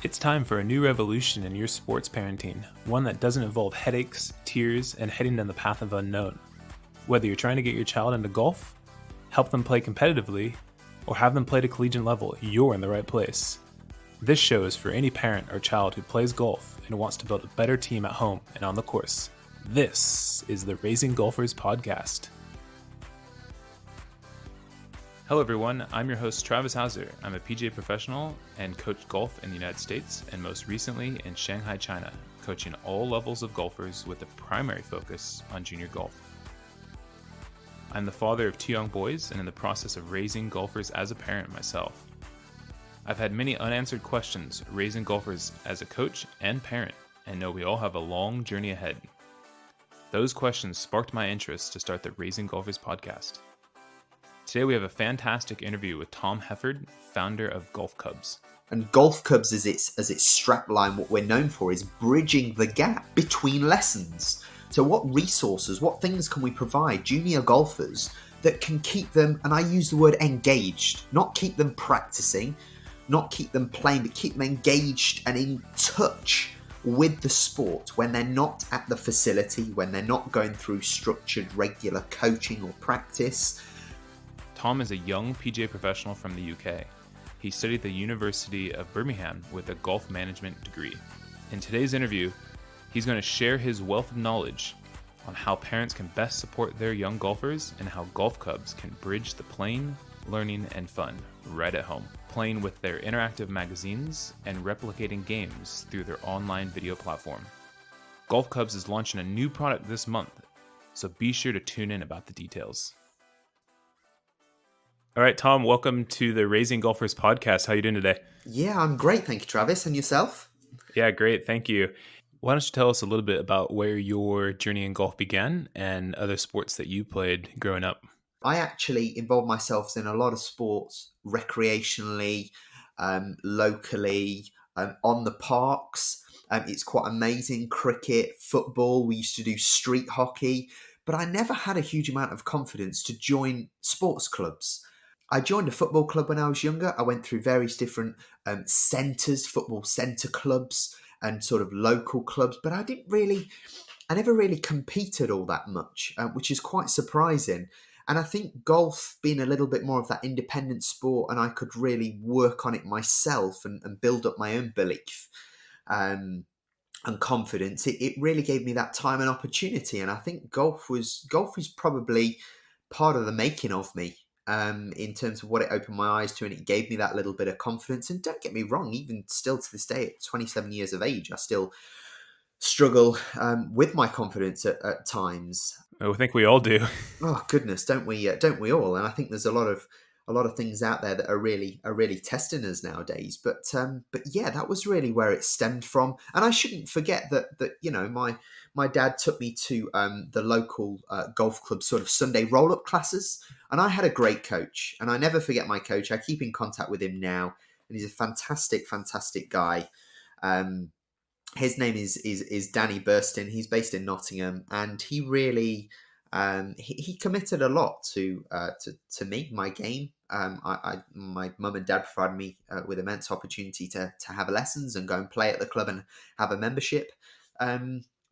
It's time for a new revolution in your sports parenting, one that doesn't involve headaches, tears, and heading down the path of unknown. Whether you're trying to get your child into golf, help them play competitively, or have them play at a collegiate level, you're in the right place. This show is for any parent or child who plays golf and wants to build a better team at home and on the course. This is the Raising Golfers podcast. Hello everyone, I'm your host Travis Hauser. I'm a PGA professional and coached golf in the United States and most recently in Shanghai, China, coaching all levels of golfers with a primary focus on junior golf. I'm the father of two young boys and in the process of raising golfers as a parent myself. I've had many unanswered questions raising golfers as a coach and parent and know we all have a long journey ahead. Those questions sparked my interest to start the Raising Golfers podcast. Today we have a fantastic interview with Tom Hefford, founder of Golf Cubs. And Golf Cubs, as its strapline, what we're known for is bridging the gap between lessons. So what resources, what things can we provide junior golfers that can keep them, and I use the word engaged, not keep them practicing, not keep them playing, but keep them engaged and in touch with the sport when they're not at the facility, when they're not going through structured, regular coaching or practice. Tom is a young PGA professional from the UK. He studied at the University of Birmingham with a golf management degree. In today's interview, he's going to share his wealth of knowledge on how parents can best support their young golfers and how Golf Cubs can bridge the playing, learning, and fun right at home, playing with their interactive magazines and replicating games through their online video platform. Golf Cubs is launching a new product this month, so be sure to tune in about the details. All right, Tom, welcome to the Raising Golfers podcast. How are you doing today? Yeah, I'm great. Thank you, Travis. And yourself? Yeah, great. Thank you. Why don't you tell us a little bit about where your journey in golf began and other sports that you played growing up? I actually involved myself in a lot of sports recreationally, locally, on the parks. It's quite amazing. Cricket, football. We used to do street hockey, but I never had a huge amount of confidence to join sports clubs. I joined a football club when I was younger. I went through various different centres, football centre clubs and sort of local clubs, but I never really competed all that much, which is quite surprising. And I think golf being a little bit more of that independent sport and I could really work on it myself and build up my own belief and confidence, it really gave me that time and opportunity. And I think golf is probably part of the making of me. In terms of what it opened my eyes to, and it gave me that little bit of confidence. And don't get me wrong, even still to this day, at 27 years of age, I still struggle with my confidence at times. I think we all do. Oh goodness, don't we all? And I think there's a lot of things out there that are really testing us nowadays. But yeah, that was really where it stemmed from. And I shouldn't forget that you know my dad took me to the local golf club sort of Sunday roll-up classes. And I had a great coach. And I never forget my coach. I keep in contact with him now. And he's a fantastic guy. His name is Danny Burston. He's based in Nottingham. And he really he committed a lot to me, my game. My mum and dad provided me with immense opportunity to have lessons and go and play at the club and have a membership.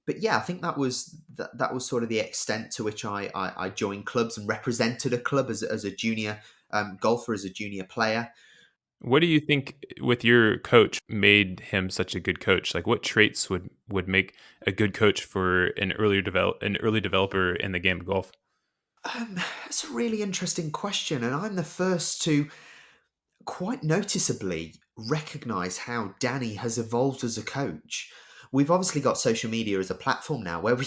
But yeah, I think that was sort of the extent to which I joined clubs and represented a club as a junior golfer, as a junior player. What do you think with your coach made him such a good coach? Like what traits would make a good coach for an early developer in the game of golf? That's a really interesting question. And I'm the first to quite noticeably recognize how Danny has evolved as a coach. We've obviously got social media as a platform now where we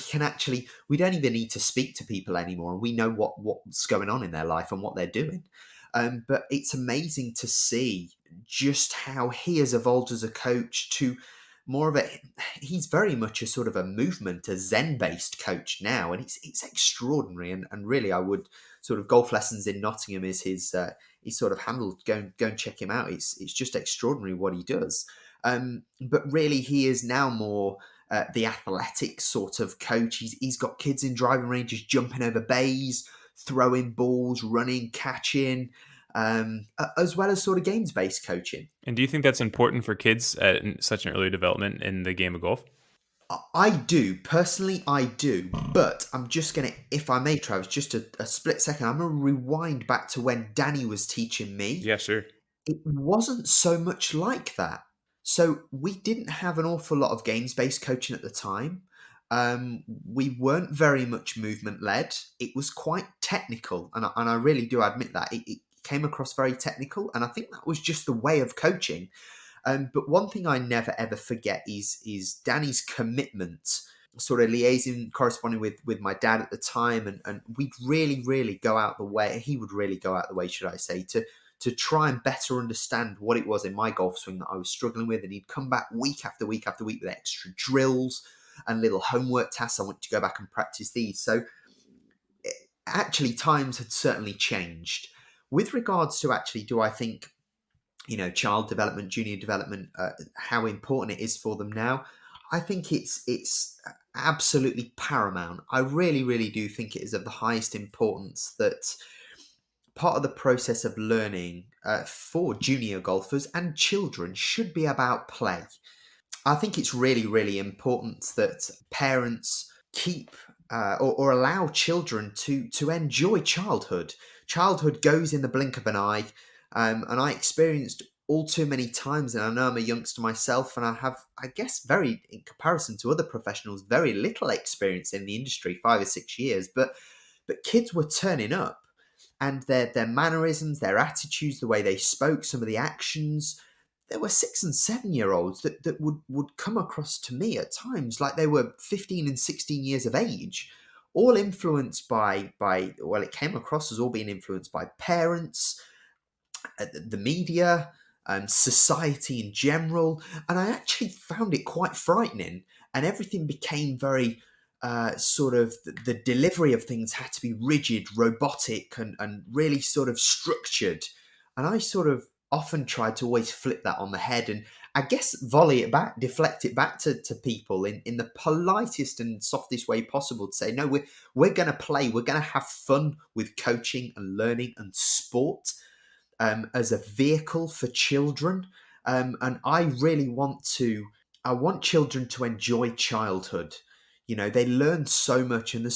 don't even need to speak to people anymore. And we know what's going on in their life and what they're doing. But it's amazing to see just how he has evolved as a coach to more of he's very much a sort of a movement, a Zen-based coach now. And it's extraordinary. And really, I would sort of Golf Lessons in Nottingham is his sort of handle. Go and check him out. It's just extraordinary what he does. But really, he is now more the athletic sort of coach. He's got kids in driving ranges jumping over bays, throwing balls, running, catching. as well as sort of games-based coaching. And do you think that's important for kids at such an early development in the game of golf? I do. Personally, I do. But I'm just going to, if I may, Travis, just a split second, I'm going to rewind back to when Danny was teaching me. Yeah, sure. It wasn't so much like that. So we didn't have an awful lot of games-based coaching at the time. We weren't very much movement-led. It was quite technical, and I really do admit that. It came across very technical, and I think that was just the way of coaching. But one thing I never ever forget is Danny's commitment, sort of liaising, corresponding with my dad at the time, and we'd really go out the way. He would really go out the way, should I say, to try and better understand what it was in my golf swing that I was struggling with. And he'd come back week after week after week with extra drills and little homework tasks. I want to go back and practice these. So actually, times had certainly changed. With regards to actually, do I think child development, junior development, how important it is for them now? I think it's absolutely paramount. I really do think it is of the highest importance that part of the process of learning for junior golfers and children should be about play. I think it's really important that parents keep or allow children to enjoy childhood. Childhood goes in the blink of an eye, and I experienced all too many times, and I know I'm a youngster myself, and I have, I guess, in comparison to other professionals, very little experience in the industry, 5 or 6 years, but kids were turning up, and their mannerisms, their attitudes, the way they spoke, some of the actions. There were 6 and 7 year olds that would come across to me at times like they were 15 and 16 years of age, all influenced by well, it came across as all being influenced by parents, the media, society in general. And I actually found it quite frightening. And everything became very sort of the delivery of things had to be rigid, robotic, and really sort of structured. And I sort of often tried to always flip that on the head and I guess volley it back, deflect it back to people in the politest and softest way possible to say, no, we're going to play. We're going to have fun with coaching and learning and sport as a vehicle for children. And I want children to enjoy childhood. They learn so much, and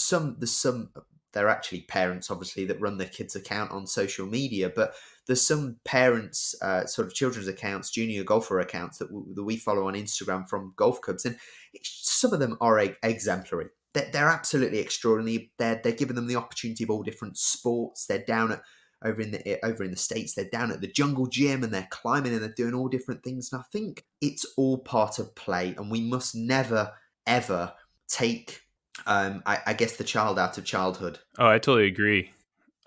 they're actually parents, obviously, that run their kids' account on social media, but there's some parents, sort of children's accounts, junior golfer accounts that we follow on Instagram from golf clubs, and some of them are exemplary. They're absolutely extraordinary. They're giving them the opportunity of all different sports. They're down at over in the States, they're down at the jungle gym and they're climbing and they're doing all different things. And I think it's all part of play, and we must never ever take I guess the child out of childhood. Oh, I totally agree.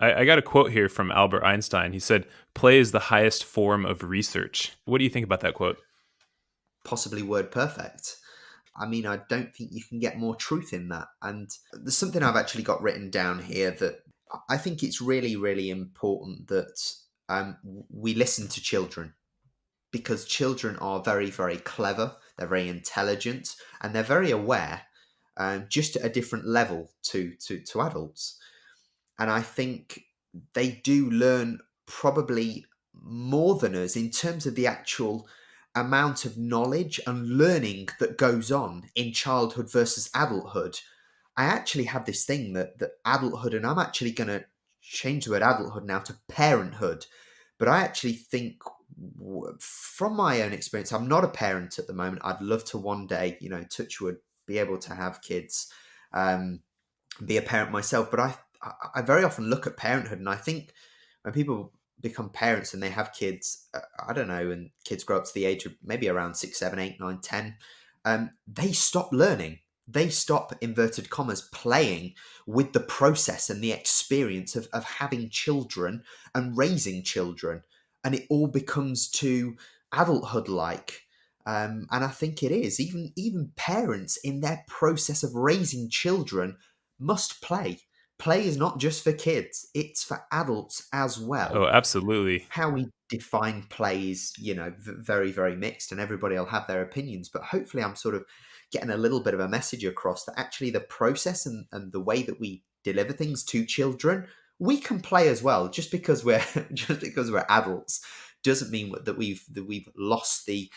I got a quote here from Albert Einstein. He said, "Play is the highest form of research." What do you think about that quote? Possibly word perfect. I mean, I don't think you can get more truth in that. And there's something I've actually got written down here that I think it's really important that we listen to children, because children are very clever, they're very intelligent, and they're very aware, just at a different level to adults. And I think they do learn probably more than us in terms of the actual amount of knowledge and learning that goes on in childhood versus adulthood. I actually have this thing that adulthood, and I'm actually going to change the word adulthood now to parenthood. But I actually think, from my own experience, I'm not a parent at the moment. I'd love to one day, touch wood, be able to have kids, be a parent myself. But I very often look at parenthood, and I think when people become parents and they have kids, I don't know, and kids grow up to the age of maybe around 6, 7, 8, 9, 10, they stop learning. They stop, inverted commas, playing with the process and the experience of having children and raising children. And it all becomes too adulthood-like. And I think it is. Even parents in their process of raising children must play. Play is not just for kids, it's for adults as well. Oh, absolutely. How we define play is, very mixed, and everybody will have their opinions. But hopefully I'm sort of getting a little bit of a message across that actually the process and the way that we deliver things to children we can play as well. Just because we're just because we're adults doesn't mean that we've lost the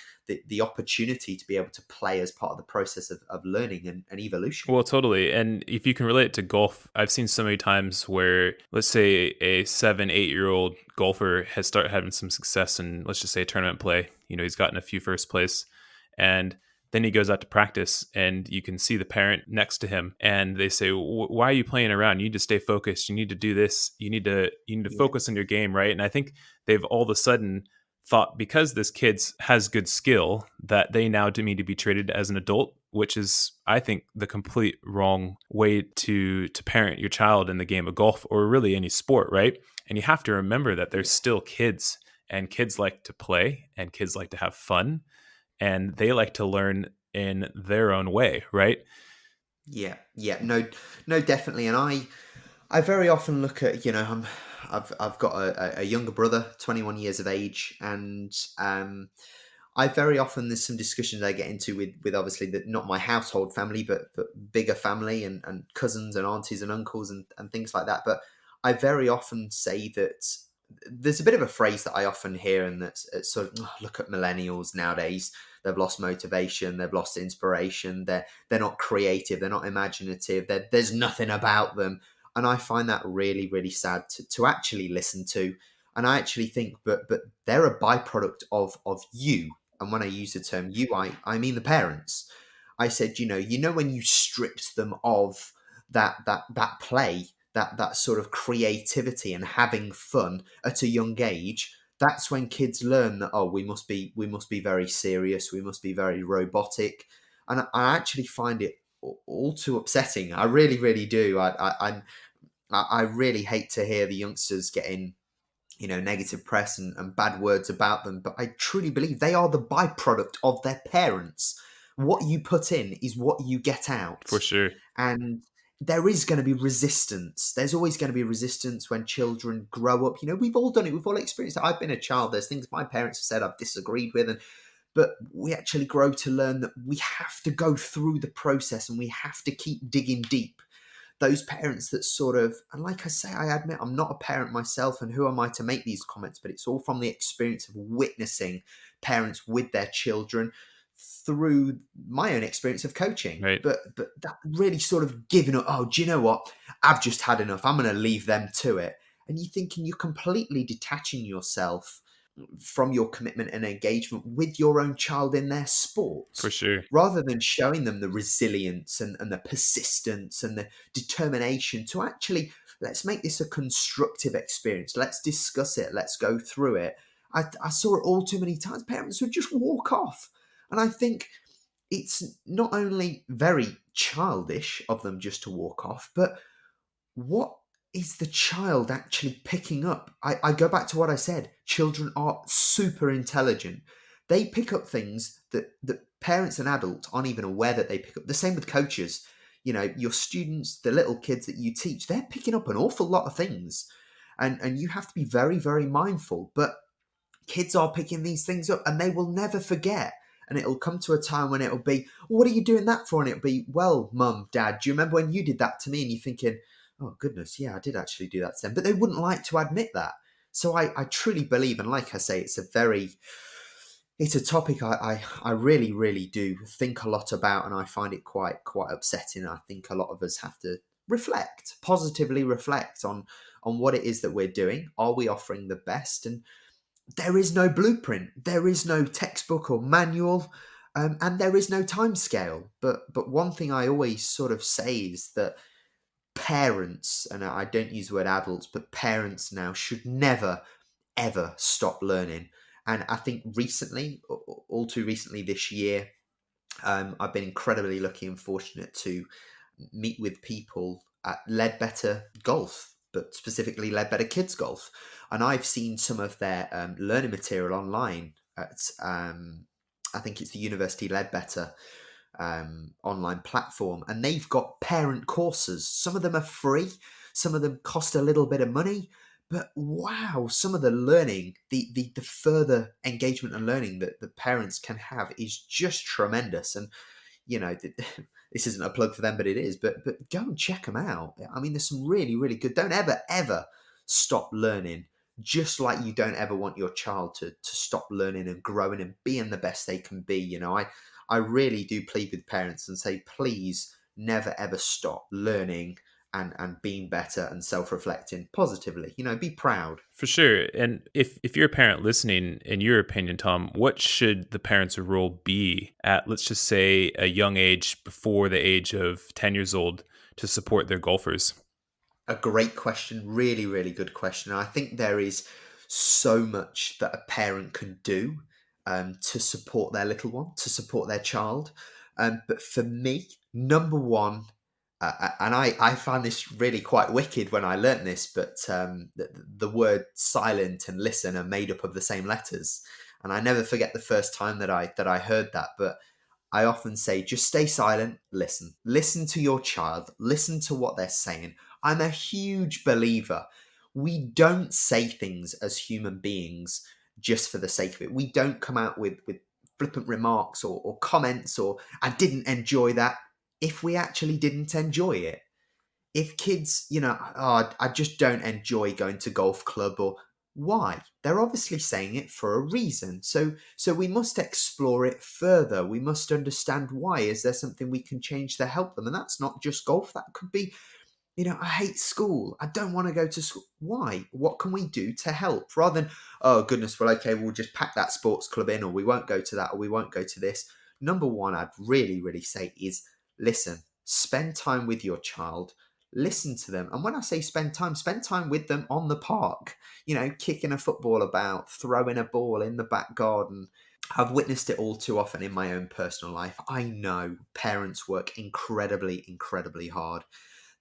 opportunity to be able to play as part of the process of learning and evolution. Well, totally. And if you can relate it to golf, I've seen so many times where, let's say, a 7, 8 year old golfer has started having some success in, let's just say, tournament play. He's gotten a few first place, and then he goes out to practice, and you can see the parent next to him, and they say, "Why are you playing around? You need to stay focused. You need to do this. You need to Yeah, focus on your game, right?" And I think they've all of a sudden thought, because this kid has good skill, that they now do need to be treated as an adult, which is, I think, the complete wrong way to parent your child in the game of golf, or really any sport, right? And you have to remember that there's yeah, still kids, and kids like to play, and kids like to have fun, and they like to learn in their own way, right? yeah. No, no, definitely. And I very often look at, I've got a younger brother, 21 years of age, and I very often, there's some discussions I get into with obviously not my household family, but bigger family and cousins and aunties and uncles and things like that. But I very often say that there's a bit of a phrase that I often hear, and that's it's sort of, "Oh, look at millennials nowadays. They've lost motivation. They've lost inspiration. They're not creative. They're not imaginative. There's nothing about them." And I find that really, really sad to actually listen to. And I actually think, but they're a byproduct of you. And when I use the term you, I mean the parents. I said, when you stripped them of that play, that sort of creativity and having fun at a young age, that's when kids learn that, oh, we must be very serious, we must be very robotic. And I actually find it all too upsetting. I really, really do. I really hate to hear the youngsters getting negative press and bad words about them, but I truly believe they are the byproduct of their parents. What you put in is what you get out. For sure. And there is going to be resistance. There's always going to be resistance when children grow up. We've all done it. We've all experienced it. I've been a child. There's things my parents have said I've disagreed with, but we actually grow to learn that we have to go through the process and we have to keep digging deep. Those parents that sort of, and like I say, I admit I'm not a parent myself, and who am I to make these comments, but it's all from the experience of witnessing parents with their children through my own experience of coaching. Right. But that really sort of giving up, oh, do you know what? I've just had enough. I'm going to leave them to it. And you're thinking, you're completely detaching yourself from your commitment and engagement with your own child in their sport, For sure. rather than showing them the resilience and the persistence and the determination to actually, let's make this a constructive experience. Let's discuss it. Let's go through it. I saw it all too many times. Parents would just walk off. And I think it's not only very childish of them just to walk off, but what is the child actually picking up? I go back to what I said. Children are super intelligent. They pick up things that parents and adults aren't even aware that they pick up. The same with coaches. Your students, the little kids that you teach, they're picking up an awful lot of things. And you have to be very, very mindful. But kids are picking these things up and they will never forget. And it'll come to a time when it'll be, what are you doing that for? And it'll be, well, mum, dad, do you remember when you did that to me? And you're thinking, oh, goodness, yeah, I did actually do that to them. But they wouldn't like to admit that. So I truly believe, and like I say, it's a topic I really, really do think a lot about, and I find it quite upsetting. I think a lot of us have to positively reflect on what it is that we're doing. Are we offering the best? And there is no blueprint. There is no textbook or manual, and there is no time scale. But one thing I always sort of say is that parents, and I don't use the word adults, but parents now should never, ever stop learning. And I think recently, all too recently this year, I've been incredibly lucky and fortunate to meet with people at Ledbetter Golf, but specifically Ledbetter Kids Golf. And I've seen some of their learning material online at, I think it's the University Ledbetter online platform. And they've got parent courses. Some of them are free, some of them cost a little bit of money. But wow, some of the learning, the further engagement and learning that the parents can have is just tremendous. And this isn't a plug for them, but it is. But go and check them out. I mean, there's some really, really good. Don't ever stop learning. Just like you don't ever want your child to stop learning and growing and being the best they can be. I really do plead with parents and say, please never ever stop learning and being better and self-reflecting positively. Be proud. For sure. And if you're a parent listening, in your opinion, Tom, what should the parent's role be at, let's just say, a young age before the age of 10 years old to support their golfers? A great question. Really, really good question. I think there is so much that a parent can do to support their little one, to support their child. But for me, number one, and I found this really quite wicked when I learnt this, but the word silent and listen are made up of the same letters. And I never forget the first time that I heard that. But I often say, just stay silent, listen. Listen to your child, listen to what they're saying. I'm a huge believer. We don't say things as human beings just for the sake of it. We don't come out with flippant remarks or comments or, I didn't enjoy that, if we actually didn't enjoy it. If kids, oh, I just don't enjoy going to golf club, or why? They're obviously saying it for a reason. So we must explore it further. We must understand why. Is there something we can change to help them? And that's not just golf. That could be, I hate school. I don't want to go to school. Why? What can we do to help? Rather than, oh goodness, well, okay, we'll just pack that sports club in, or we won't go to that, or we won't go to this. Number one, I'd really, really say is listen, spend time with your child, listen to them. And when I say spend time with them on the park, kicking a football about, throwing a ball in the back garden. I've witnessed it all too often in my own personal life. I know parents work incredibly, incredibly hard.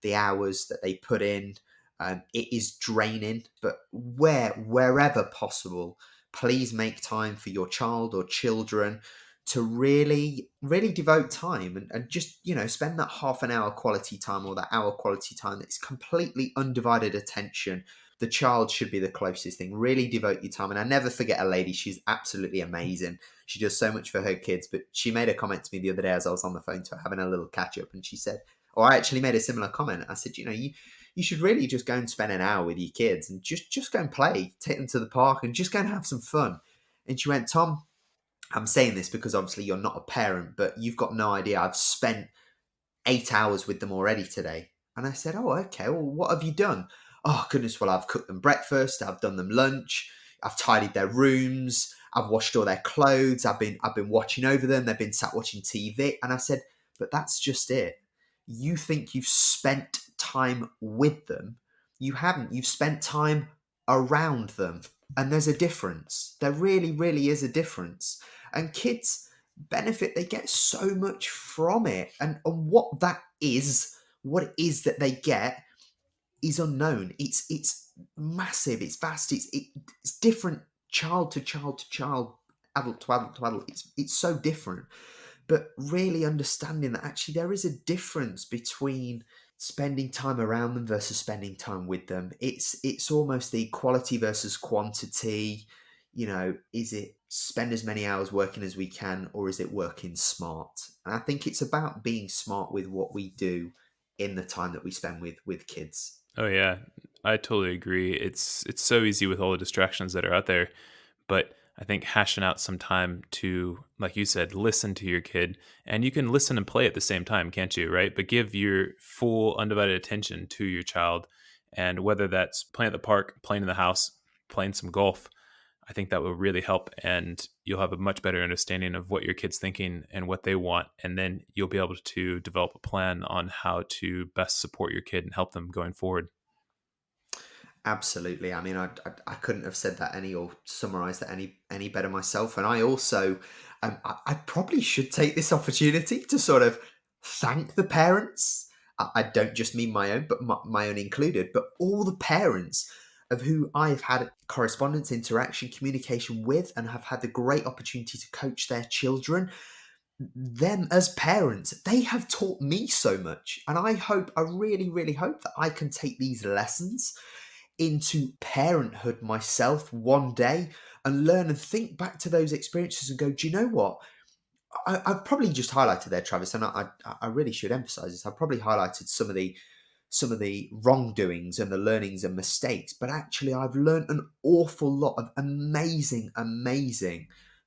The hours that they put in, it is draining. But wherever possible, please make time for your child or children to really, really devote time and just, spend that half an hour quality time or that hour quality time. It's completely undivided attention. The child should be the closest thing. Really devote your time. And I never forget a lady. She's absolutely amazing. She does so much for her kids. But she made a comment to me the other day as I was on the phone to her, having a little catch up. And she said, or I actually made a similar comment. I said, you should really just go and spend an hour with your kids and just go and play, take them to the park and just go and have some fun. And she went, Tom, I'm saying this because obviously you're not a parent, but you've got no idea. I've spent 8 hours with them already today. And I said, oh, okay, well, what have you done? Oh, goodness, well, I've cooked them breakfast. I've done them lunch. I've tidied their rooms. I've washed all their clothes. I've been watching over them. They've been sat watching TV. And I said, but that's just it. You think you've spent time with them. You haven't. You've spent time around them. And there's a difference. There really, really is a difference. And kids benefit. They get so much from it. And what that is, what it is that they get is unknown. It's massive. It's vast. It's different child to child to child, adult to adult to adult. It's so different. But really understanding that actually there is a difference between spending time around them versus spending time with them. It's almost the quality versus quantity. Is it spend as many hours working as we can, or is it working smart? And I think it's about being smart with what we do in the time that we spend with kids. Oh yeah, I totally agree. It's so easy with all the distractions that are out there, but I think hashing out some time to, like you said, listen to your kid, and you can listen and play at the same time, can't you? Right? But give your full undivided attention to your child, and whether that's playing at the park, playing in the house, playing some golf, I think that will really help, and you'll have a much better understanding of what your kid's thinking and what they want, and then you'll be able to develop a plan on how to best support your kid and help them going forward. Absolutely. I mean, I couldn't have said that or summarized that any better myself. And I also, I probably should take this opportunity to sort of thank the parents. I don't just mean my own, but my own included, but all the parents of who I've had correspondence, interaction, communication with, and have had the great opportunity to coach their children. Them as parents, they have taught me so much. And I really, really hope that I can take these lessons into parenthood myself one day and learn and think back to those experiences and go, do you know what? I've probably just highlighted there, Travis, and I really should emphasize this. I've probably highlighted some of the wrongdoings and the learnings and mistakes, but actually I've learned an awful lot of amazing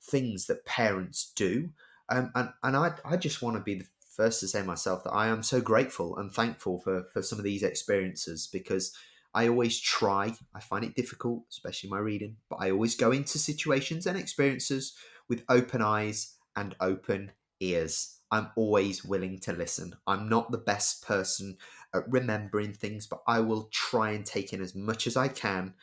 things that parents do. And I just want to be the first to say myself that I am so grateful and thankful for some of these experiences, because I always try. I find it difficult, especially my reading, but I always go into situations and experiences with open eyes and open ears. I'm always willing to listen. I'm not the best person at remembering things, but I will try and take in as much as I can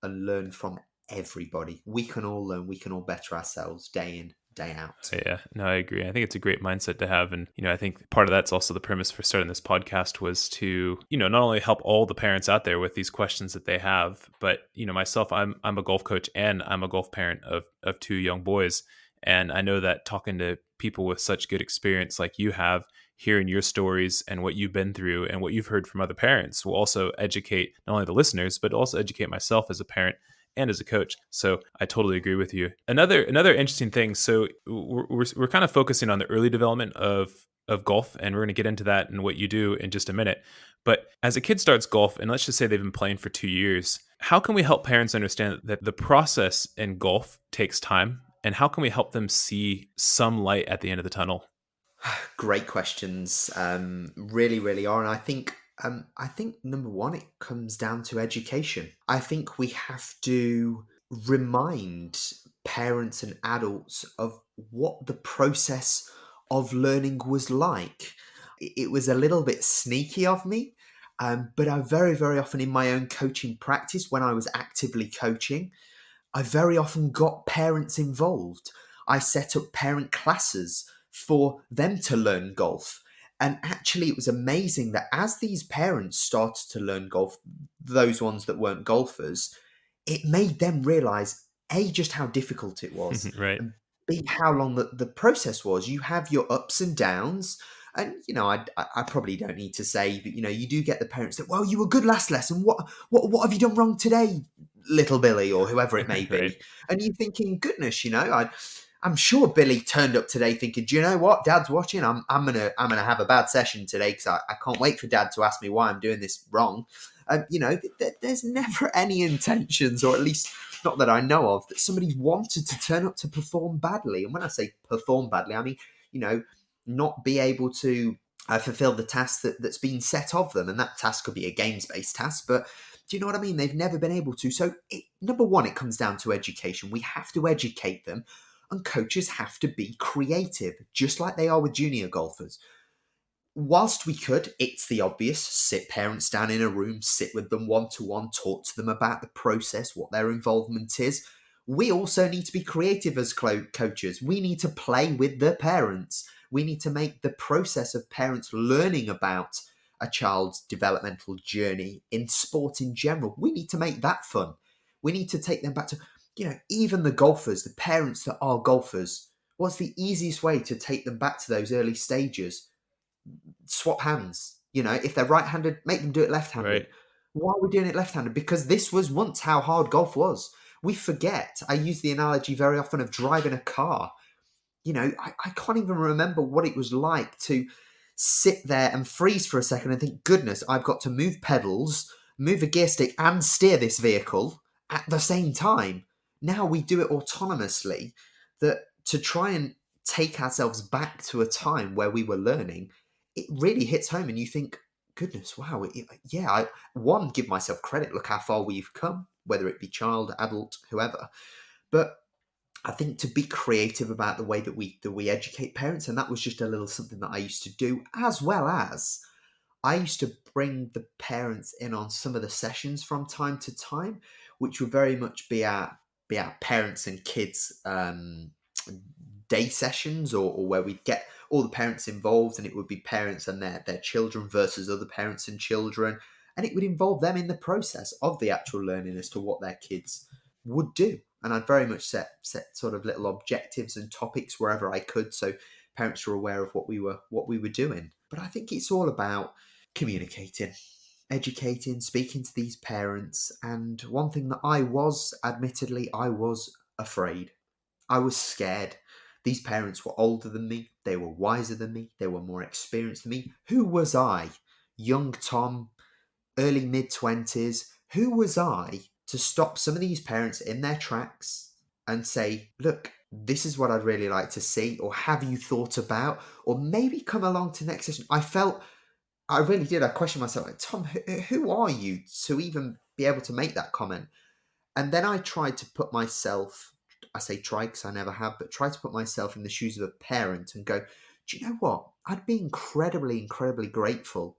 and learn from everybody. We can all learn. We can all better ourselves day in, day out. Yeah, no, I agree. I think it's a great mindset to have. And, I think part of that's also the premise for starting this podcast was to, not only help all the parents out there with these questions that they have, but, myself, I'm a golf coach and I'm a golf parent of two young boys. And I know that talking to people with such good experience like you have, hearing your stories and what you've been through and what you've heard from other parents will also educate not only the listeners, but also educate myself as a parent and as a coach. So I totally agree with you. Another interesting thing. So we're kind of focusing on the early development of golf, and we're going to get into that and what you do in just a minute. But as a kid starts golf, and let's just say they've been playing for 2 years, how can we help parents understand that the process in golf takes time, and how can we help them see some light at the end of the tunnel? Great questions. Really, really are. And I think number one, it comes down to education. I think we have to remind parents and adults of what the process of learning was like. It was a little bit sneaky of me, but I very, very often in my own coaching practice, when I was actively coaching, I very often got parents involved. I set up parent classes for them to learn golf. And actually, it was amazing that as these parents started to learn golf, those ones that weren't golfers, it made them realize A, just how difficult it was, Right. and B, how long the process was. You have your ups and downs. And I probably don't need to say, but you do get the parents that, well, you were good last lesson. What have you done wrong today, little Billy, or whoever it may Right. be? And you're thinking, goodness, I'm sure Billy turned up today thinking, do you know what? Dad's watching. I'm gonna have a bad session today because I can't wait for Dad to ask me why I'm doing this wrong. There's never any intentions, or at least not that I know of, that somebody's wanted to turn up to perform badly. And when I say perform badly, I mean, not be able to fulfill the task that's been set of them. And that task could be a games-based task, but do you know what I mean? They've never been able to. So, number one, it comes down to education. We have to educate them, and coaches have to be creative, just like they are with junior golfers. Whilst we could, it's the obvious, sit parents down in a room, sit with them one to one, talk to them about the process, what their involvement is. We also need to be creative as coaches. We need to play with the parents. We need to make the process of parents learning about a child's developmental journey in sport in general, we need to make that fun. We need to take them back to, even the golfers, the parents that are golfers. What's the easiest way to take them back to those early stages? Swap hands. If they're right-handed, make them do it left-handed. Right. Why are we doing it left-handed? Because this was once how hard golf was. We forget. I use the analogy very often of driving a car. I can't even remember what it was like to sit there and freeze for a second and think, goodness, I've got to move pedals, move a gear stick, and steer this vehicle at the same time. Now we do it autonomously. That to try and take ourselves back to a time where we were learning, it really hits home, and you think, goodness, wow, one, give myself credit. Look how far we've come, whether it be child, adult, whoever. But I think to be creative about the way that we educate parents, and that was just a little something that I used to do, as well as I used to bring the parents in on some of the sessions from time to time, which would very much be our parents and kids day sessions, or where we'd get all the parents involved, and it would be parents and their children versus other parents and children, and it would involve them in the process of the actual learning as to what their kids would do. And I'd very much set sort of little objectives and topics wherever I could, so parents were aware of what we were doing. But I think it's all about communicating, educating, speaking to these parents. And one thing that I was, admittedly, I was afraid. I was scared, These parents were older than me, they were wiser than me, they were more experienced than me. Who was I, young Tom, early mid 20s? Who was I to stop some of these parents in their tracks and say, look, this is what I'd really like to see, or have you thought about, or maybe come along to next session? I really did. I questioned myself, like, Tom, who are you to even be able to make that comment? And then I tried to put myself, I say try because I never have, but try to put myself in the shoes of a parent and go, do you know what? I'd be incredibly, incredibly grateful.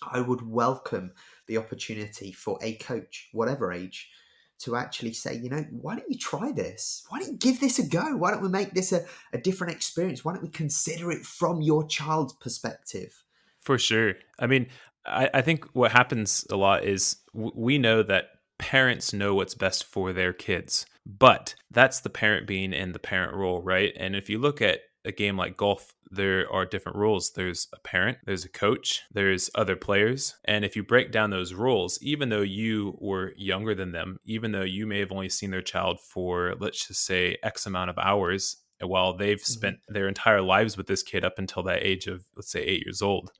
I would welcome the opportunity for a coach, whatever age, to actually say, why don't you try this? Why don't you give this a go? Why don't we make this a different experience? Why don't we consider it from your child's perspective? For sure. I mean, I think what happens a lot is we know that parents know what's best for their kids, but that's the parent being in the parent role, right? And if you look at a game like golf, there are different rules. There's a parent, there's a coach, there's other players. And if you break down those rules, even though you were younger than them, even though you may have only seen their child for, let's just say, X amount of hours, while they've Mhm. spent their entire lives with this kid up until that age of, let's say, 8 years old,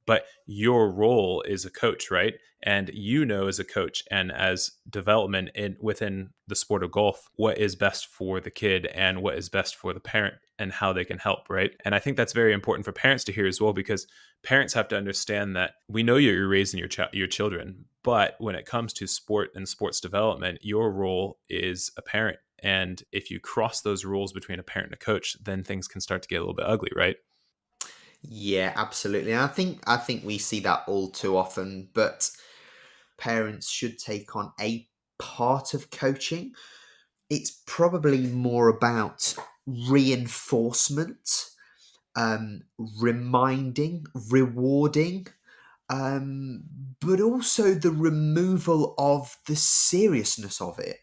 but your role is a coach, right? And you know, as a coach and as development within the sport of golf, what is best for the kid and what is best for the parent and how they can help, right? And I think that's very important for parents to hear as well, because parents have to understand that we know you're raising your children, but when it comes to sport and sports development, your role is a parent. And if you cross those rules between a parent and a coach, then things can start to get a little bit ugly, right? Yeah, absolutely. And I think we see that all too often, but parents should take on a part of coaching. It's probably more about reinforcement, reminding, rewarding, um, but also the removal of the seriousness of it.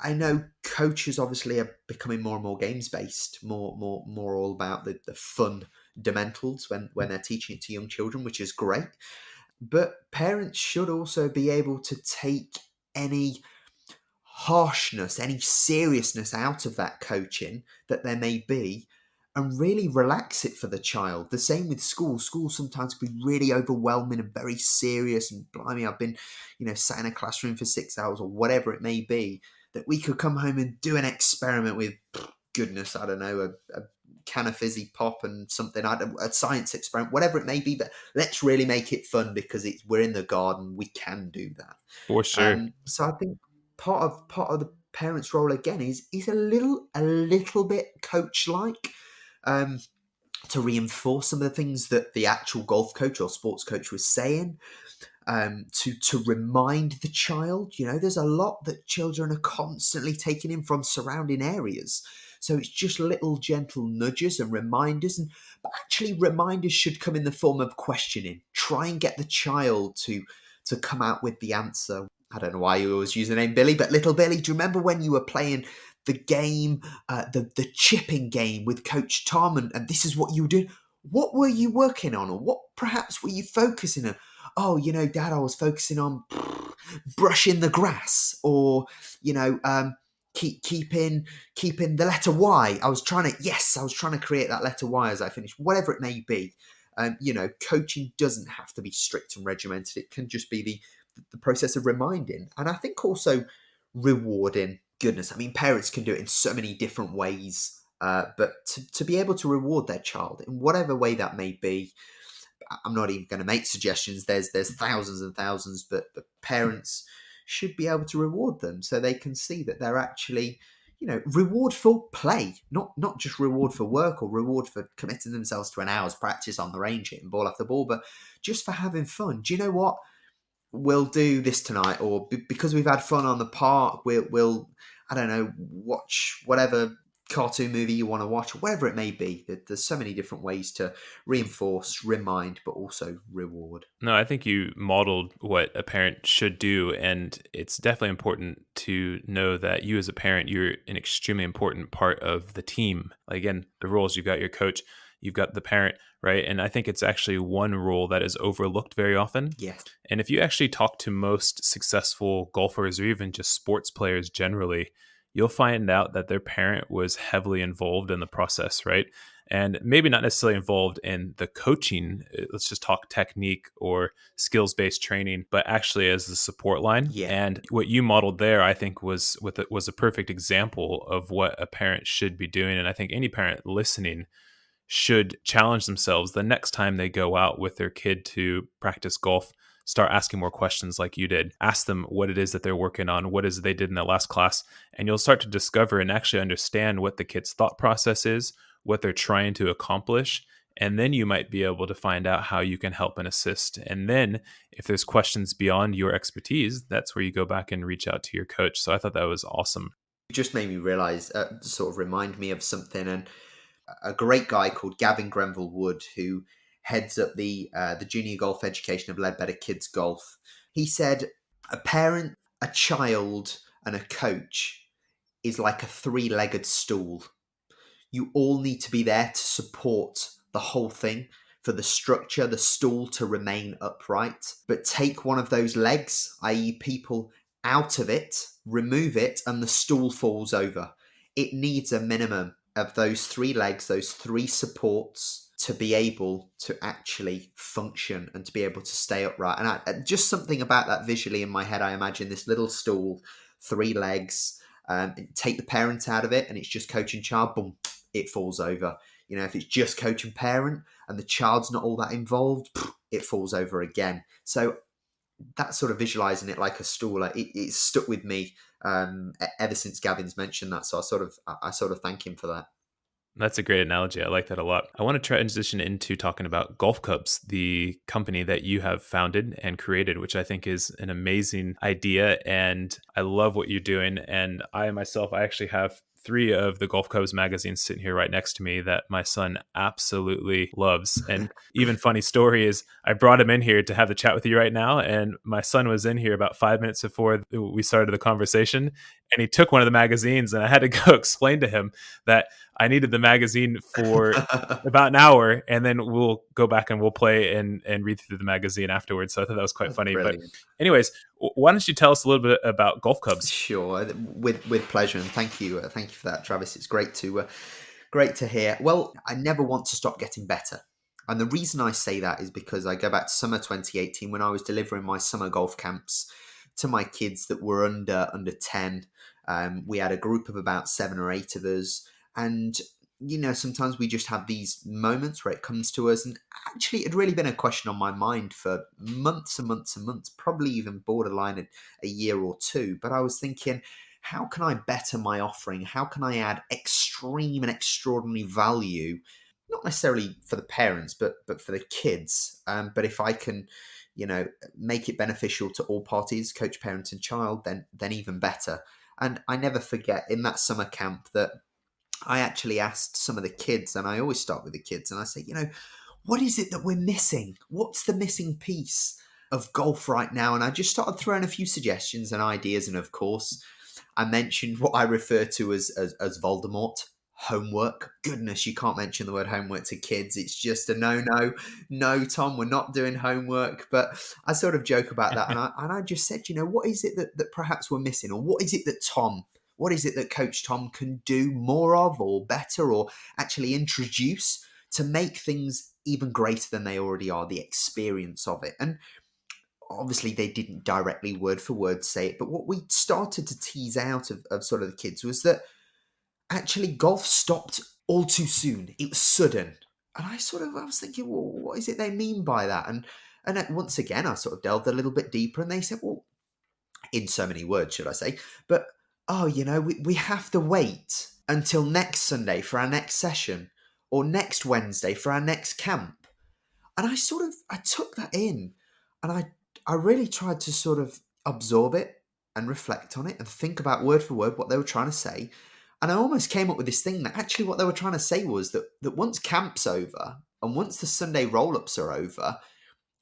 I know coaches obviously are becoming more and more games based, more all about the fun fundamentals when they're teaching it to young children, which is great. But parents should also be able to take any harshness, any seriousness out of that coaching that there may be, and really relax it for the child. The same with school. School sometimes can be really overwhelming and very serious. And blimey, I've been, sat in a classroom for 6 hours or whatever it may be. That we could come home and do an experiment with, goodness, I don't know, a can of fizzy pop and something, a science experiment, whatever it may be. But let's really make it fun because we're in the garden. We can do that. For sure. So I think part of the parent's role again is a little bit coach like, um, to reinforce some of the things that the actual golf coach or sports coach was saying, to remind the child. There's a lot that children are constantly taking in from surrounding areas. So it's just little gentle nudges and reminders. But actually, reminders should come in the form of questioning. Try and get the child to come out with the answer. I don't know why you always use the name Billy, but little Billy, do you remember when you were playing the game, the chipping game with Coach Tom, and this is what you were doing? What were you working on, or what perhaps were you focusing on? Oh, Dad, I was focusing on brushing the grass, or keeping the letter Y. I was trying to create that letter Y as I finished, whatever it may be. Coaching doesn't have to be strict and regimented. It can just be the process of reminding, and I think also rewarding. Goodness, I mean, parents can do it in so many different ways. But to be able to reward their child in whatever way that may be, I'm not even going to make suggestions. There's thousands and thousands, but parents should be able to reward them so they can see that they're actually, reward for play, not just reward for work or reward for committing themselves to an hour's practice on the range hitting ball after ball, but just for having fun. Do you know what? We'll do this tonight, or because we've had fun on the park, we'll I don't know, watch whatever cartoon movie you want to watch, or whatever it may be. There's so many different ways to reinforce, remind, but also reward. No, I think you modeled what a parent should do. And it's definitely important to know that you, as a parent, you're an extremely important part of the team. Like, again, the roles, you've got your coach, you've got the parent, right? And I think it's actually one role that is overlooked very often. Yes. And if you actually talk to most successful golfers or even just sports players generally, you'll find out that their parent was heavily involved in the process, right? And maybe not necessarily involved in the coaching, let's just talk technique or skills based training, but actually as the support line. Yeah. And what you modeled there, I think, was a perfect example of what a parent should be doing. And I think any parent listening should challenge themselves the next time they go out with their kid to practice golf. Start asking more questions like you did. Ask them what it is that they're working on, what is it they did in that last class, and you'll start to discover and actually understand what the kid's thought process is, what they're trying to accomplish. And then you might be able to find out how you can help and assist. And then if there's questions beyond your expertise, that's where you go back and reach out to your coach. So I thought that was awesome. It just made me realize, sort of remind me of something. And a great guy called Gavin Grenville Wood, who heads up the junior golf education of Ledbetter Kids Golf. He said, a parent, a child, and a coach is like a three-legged stool. You all need to be there to support the whole thing, for the structure, the stool to remain upright. But take one of those legs, i.e. people, out of it, remove it, and the stool falls over. It needs a minimum of those three legs, those three supports, to be able to actually function and to be able to stay upright. And just something about that visually in my head, I imagine this little stool, three legs, take the parent out of it, and it's just coach and child, boom, it falls over. You know, if it's just coach and parent and the child's not all that involved, it falls over again. So that sort of visualizing it like a stool, it's stuck with me ever since Gavin's mentioned that. So I sort of thank him for that. That's a great analogy. I like that a lot. I want to transition into talking about Golf Cubs, the company that you have founded and created, which I think is an amazing idea. And I love what you're doing. And I actually have 3 of the Golf Cubs magazines sitting here right next to me that my son absolutely loves. And even funny story is I brought him in here to have the chat with you right now. And my son was in here about 5 minutes before we started the conversation. And he took one of the magazines, and I had to go explain to him that I needed the magazine for about an hour, and then we'll go back and we'll play and read through the magazine afterwards. So I thought that was quite funny. Brilliant. But anyways, why don't you tell us a little bit about Golf Cubs? Sure, with pleasure, and thank you for that, Travis. It's great to hear. Well, I never want to stop getting better, and the reason I say that is because I go back to summer 2018 when I was delivering my summer golf camps to my kids that were under 10. We had a group of about 7 or 8 of us, and you know, sometimes we just have these moments where it comes to us. And actually, it had really been a question on my mind for months and months and months, probably even borderline a year or two. But I was thinking, how can I better my offering? How can I add extreme and extraordinary value? Not necessarily for the parents, but for the kids. But if I can, you know, make it beneficial to all parties, coach, parent, and child, then even better. And I never forget in that summer camp that I actually asked some of the kids, and I always start with the kids, and I say, you know, what is it that we're missing? What's the missing piece of golf right now? And I just started throwing a few suggestions and ideas. And of course, I mentioned what I refer to as Voldemort, homework. Goodness, you can't mention the word homework to kids. It's just a no. No, Tom, we're not doing homework. But I sort of joke about that. And I just said, you know, what is it that perhaps we're missing? Or what is it that Coach Tom can do more of or better or actually introduce to make things even greater than they already are, the experience of it? And obviously they didn't directly word for word say it, but what we started to tease out of sort of the kids was that actually golf stopped all too soon. It was sudden. And I was thinking, well, what is it they mean by that? And once again, I sort of delved a little bit deeper, and they said, well, in so many words, should I say, but you know, we have to wait until next Sunday for our next session or next Wednesday for our next camp. And I took that in, and I really tried to sort of absorb it and reflect on it and think about word for word what they were trying to say. And I almost came up with this thing that actually what they were trying to say was that once camp's over and once the Sunday roll-ups are over,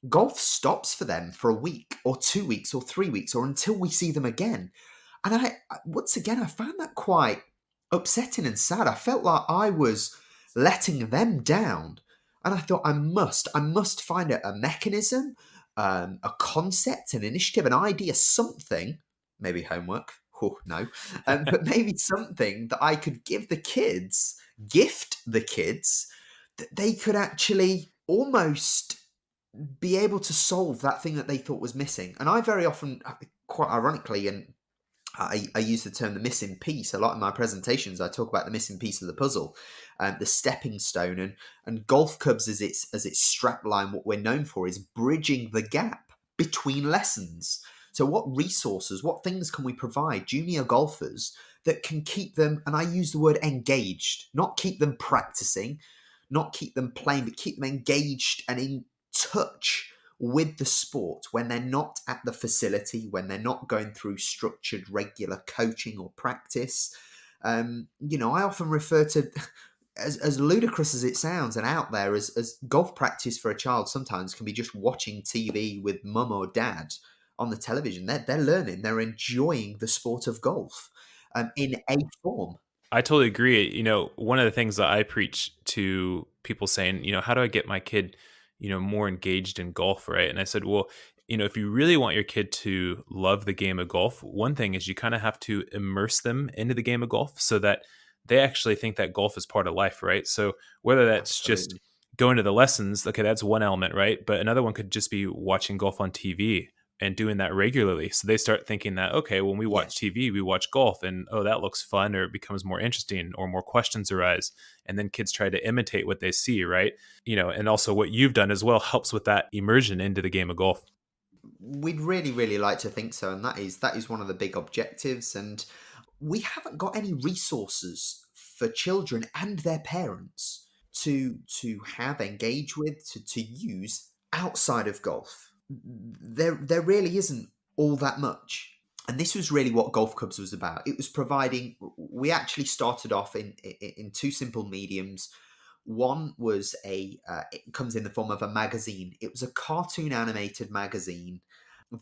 golf stops for them for a week or 2 weeks or 3 weeks or until we see them again. And once again, I found that quite upsetting and sad. I felt like I was letting them down. And I thought I must find a mechanism, a concept, an initiative, an idea, something, maybe homework, Oh, no. But maybe something that I could gift the kids, that they could actually almost be able to solve that thing that they thought was missing. And I very often, quite ironically, and I use the term the missing piece a lot in my presentations. I talk about the missing piece of the puzzle, the stepping stone, and golf clubs as its strap line. What we're known for is bridging the gap between lessons. So, what resources, what things can we provide junior golfers that can keep them? And I use the word engaged, not keep them practicing, not keep them playing, but keep them engaged and in touch with the sport when they're not at the facility, when they're not going through structured, regular coaching or practice. I often refer to, as ludicrous as it sounds and out there, as golf practice for a child sometimes can be just watching TV with mum or dad on the television. They're learning, they're enjoying the sport of golf in a form. I totally agree. One of the things that I preach to people saying, how do I get my kid, more engaged in golf, right? And I said, well, if you really want your kid to love the game of golf, one thing is you kind of have to immerse them into the game of golf so that they actually think that golf is part of life, right? So whether that's just Absolutely. going to the lessons, okay, that's one element, right? But another one could just be watching golf on TV and doing that regularly. So they start thinking that, okay, when we Yeah. watch TV, we watch golf and, oh, that looks fun, or it becomes more interesting, or more questions arise. And then kids try to imitate what they see, right? And also what you've done as well helps with that immersion into the game of golf. We'd really, really like to think so, and that is one of the big objectives. And we haven't got any resources for children and their parents to have engage with, to use outside of golf. There really isn't all that much. And this was really what golf clubs was about. It was providing. We actually started off in two simple mediums. One was it comes in the form of a magazine. It was a cartoon animated magazine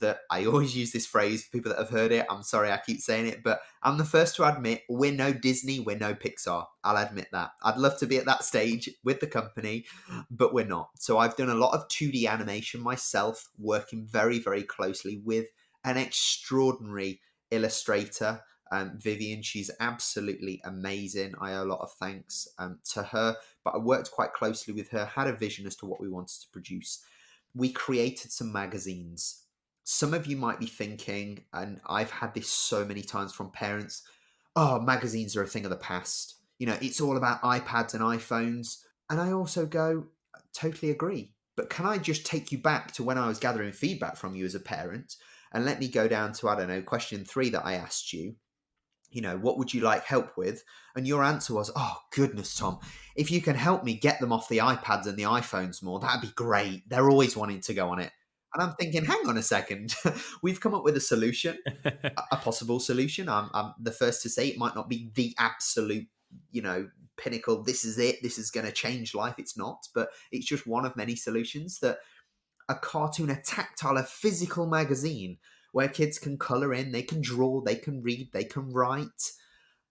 that I always use this phrase for people that have heard it. I'm sorry I keep saying it, but I'm the first to admit we're no Disney, we're no Pixar. I'll admit that. I'd love to be at that stage with the company, but we're not. So I've done a lot of 2D animation myself, working very, very closely with an extraordinary illustrator, Vivian. She's absolutely amazing. I owe a lot of thanks to her, but I worked quite closely with her, had a vision as to what we wanted to produce. We created some magazines. Some of you might be thinking, and I've had this so many times from parents, oh, magazines are a thing of the past. It's all about iPads and iPhones. And I also go, totally agree. But can I just take you back to when I was gathering feedback from you as a parent, and let me go down to, I don't know, question 3 that I asked you? What would you like help with? And your answer was, oh, goodness, Tom, if you can help me get them off the iPads and the iPhones more, that'd be great. They're always wanting to go on it. And I'm thinking, hang on a second. We've come up with a solution, a possible solution. I'm the first to say it might not be the absolute, pinnacle. This is it. This is going to change life. It's not, but it's just one of many solutions. That a cartoon, a tactile, a physical magazine where kids can color in, they can draw, they can read, they can write,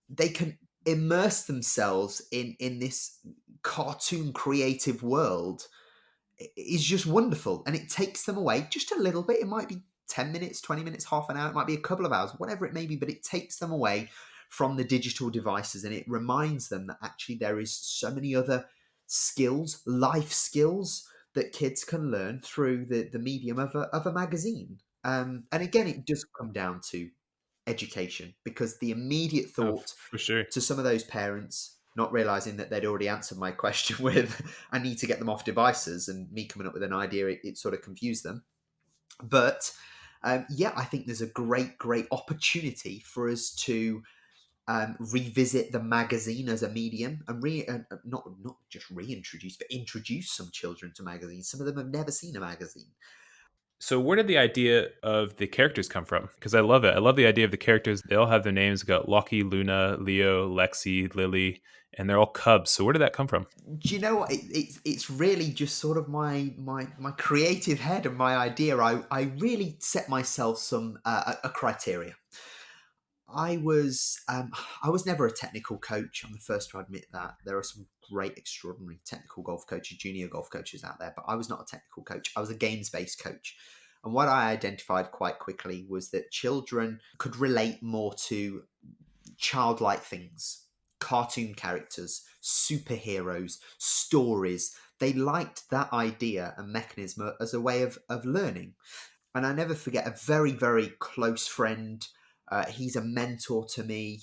they can immerse themselves in this cartoon creative world is just wonderful. And it takes them away just a little bit. It might be 10 minutes, 20 minutes, half an hour, it might be a couple of hours, whatever it may be, but it takes them away from the digital devices, and it reminds them that actually there is so many other skills, life skills, that kids can learn through the medium of a magazine. And again, it does come down to education, because the immediate Oh, thought for sure. to some of those parents, not realizing that they'd already answered my question with, I need to get them off devices, and me coming up with an idea, it sort of confused them. But yeah, I think there's a great, great opportunity for us to revisit the magazine as a medium, and not just reintroduce, but introduce some children to magazines. Some of them have never seen a magazine. So where did the idea of the characters come from? Because I love it. I love the idea of the characters. They all have their names. We got Lockie, Luna, Leo, Lexi, Lily, and they're all cubs. So where did that come from? Do you know what? It's really just sort of my creative head and my idea. I really set myself some a criteria. I was I was never a technical coach. I'm the first to admit that. There are some great, extraordinary technical golf coaches, junior golf coaches out there, but I was not a technical coach. I was a games based coach. And what I identified quite quickly was that children could relate more to childlike things, cartoon characters, superheroes, stories. They liked that idea and mechanism as a way of learning. And I never forget a very, very close friend. He's a mentor to me.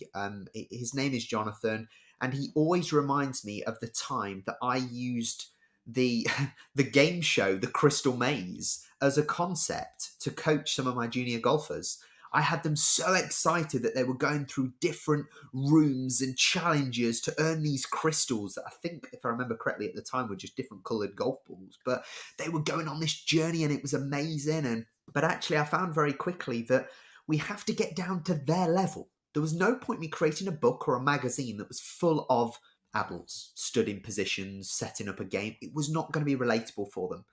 His name is Jonathan, and he always reminds me of the time that I used the the game show, the Crystal Maze, as a concept to coach some of my junior golfers. I had them so excited that they were going through different rooms and challenges to earn these crystals that I think, if I remember correctly at the time, were just different coloured golf balls. But they were going on this journey and it was amazing. But actually, I found very quickly that we have to get down to their level. There was no point me creating a book or a magazine that was full of adults stood in positions, setting up a game. It was not going to be relatable for them.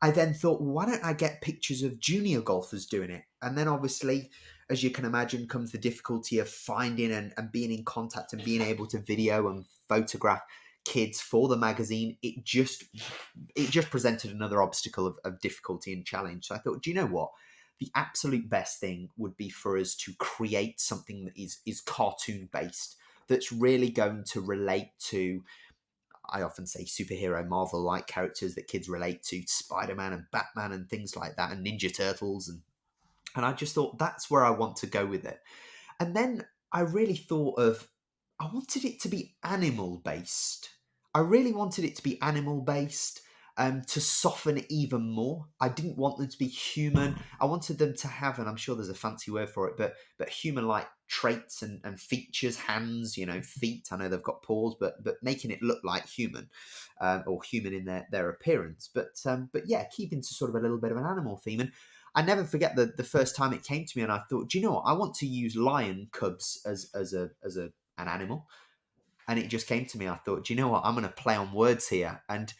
I then thought, why don't I get pictures of junior golfers doing it? And then obviously, as you can imagine, comes the difficulty of finding and being in contact and being able to video and photograph kids for the magazine. It just presented another obstacle of difficulty and challenge. So I thought, do you know what? The absolute best thing would be for us to create something that is cartoon based, that's really going to relate to, I often say, superhero Marvel like characters that kids relate to, Spider-Man and Batman and things like that, and Ninja Turtles. And I just thought that's where I want to go with it. And then I really thought I wanted it to be animal based. I really wanted it to be animal based, to soften it even more. I didn't want them to be human. I wanted them to have, and I'm sure there's a fancy word for it, but human like traits and features, hands, feet. I know they've got paws, but making it look like human, or human in their appearance. But yeah, keeping to sort of a little bit of an animal theme. And I never forget the first time it came to me, and I thought, do you know what? I want to use lion cubs as an animal. And it just came to me. I thought, do you know what? I'm going to play on words here. And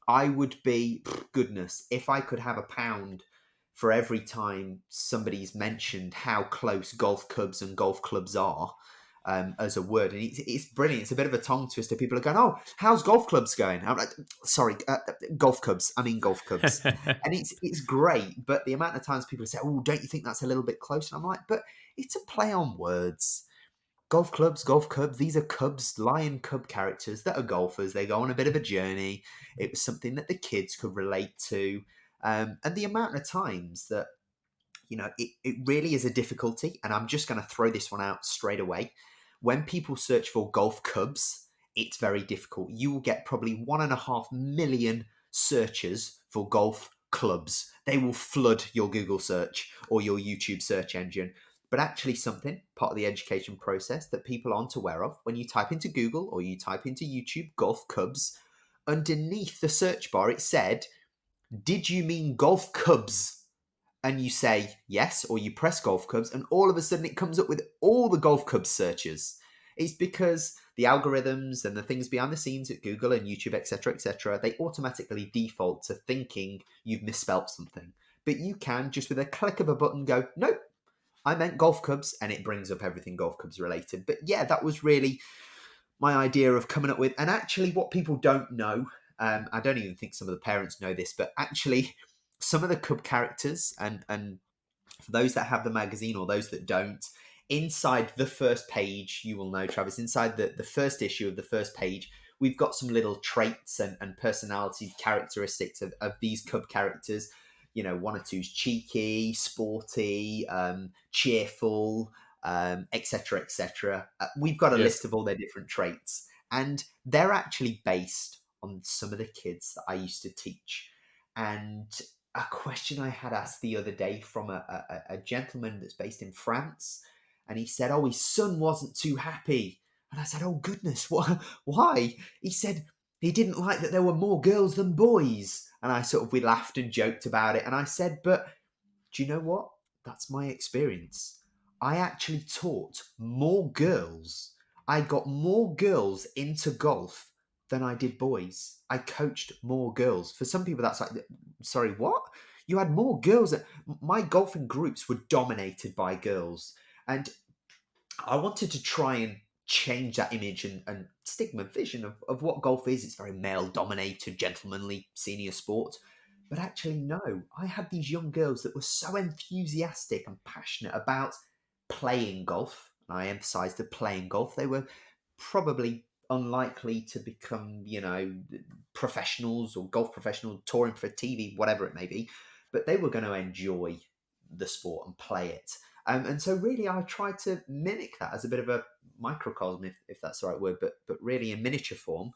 I would be, goodness, if I could have £1 for every time somebody's mentioned how close golf clubs and golf clubs are, as a word. And it's brilliant. It's a bit of a tongue twister. People are going, oh, how's golf clubs going? I'm like, sorry, golf clubs. I mean golf clubs. And it's great. But the amount of times people say, oh, don't you think that's a little bit close? And I'm like, but it's a play on words. Golf clubs, golf cubs, these are cubs, lion cub characters that are golfers. They go on a bit of a journey. It was something that the kids could relate to. And the amount of times that, it really is a difficulty. And I'm just going to throw this one out straight away. When people search for golf cubs, it's very difficult. You will get probably 1.5 million searches for golf clubs. They will flood your Google search or your YouTube search engine. But actually something, part of the education process that people aren't aware of, when you type into Google or you type into YouTube golf cubs, underneath the search bar it said, did you mean golf cubs? And you say yes, or you press golf cubs, and all of a sudden it comes up with all the golf cubs searches. It's because the algorithms and the things behind the scenes at Google and YouTube, etc., they automatically default to thinking you've misspelt something. But you can, just with a click of a button, go, nope, I meant golf clubs, and it brings up everything golf clubs related. But yeah, that was really my idea of coming up with. And actually, what people don't know, I don't even think some of the parents know this, but actually, some of the cub characters, and for those that have the magazine or those that don't, inside the first page, you will know, Travis, inside the first issue of the first page, we've got some little traits and personality characteristics of these cub characters. One or two's cheeky, sporty, cheerful, etc. We've got a Yes. list of all their different traits, and they're actually based on some of the kids that I used to teach. And a question I had asked the other day from a gentleman that's based in France, and he said, "Oh, his son wasn't too happy." And I said, "Oh goodness, what? Why?" He said he didn't like that there were more girls than boys. And we laughed and joked about it. And I said, but do you know what? That's my experience. I actually taught more girls. I got more girls into golf than I did boys. I coached more girls. For some people, that's like, sorry, what? You had more girls. My golfing groups were dominated by girls. And I wanted to try and change that image and stigma vision of what golf is. It's very male dominated, gentlemanly, senior sport. But actually, no, I had these young girls that were so enthusiastic and passionate about playing golf. I emphasize the playing golf. They were probably unlikely to become, professionals or golf professionals, touring for TV, whatever it may be, but they were going to enjoy the sport and play it. And so, really, I tried to mimic that as a bit of a microcosm, if that's the right word, but really in miniature form,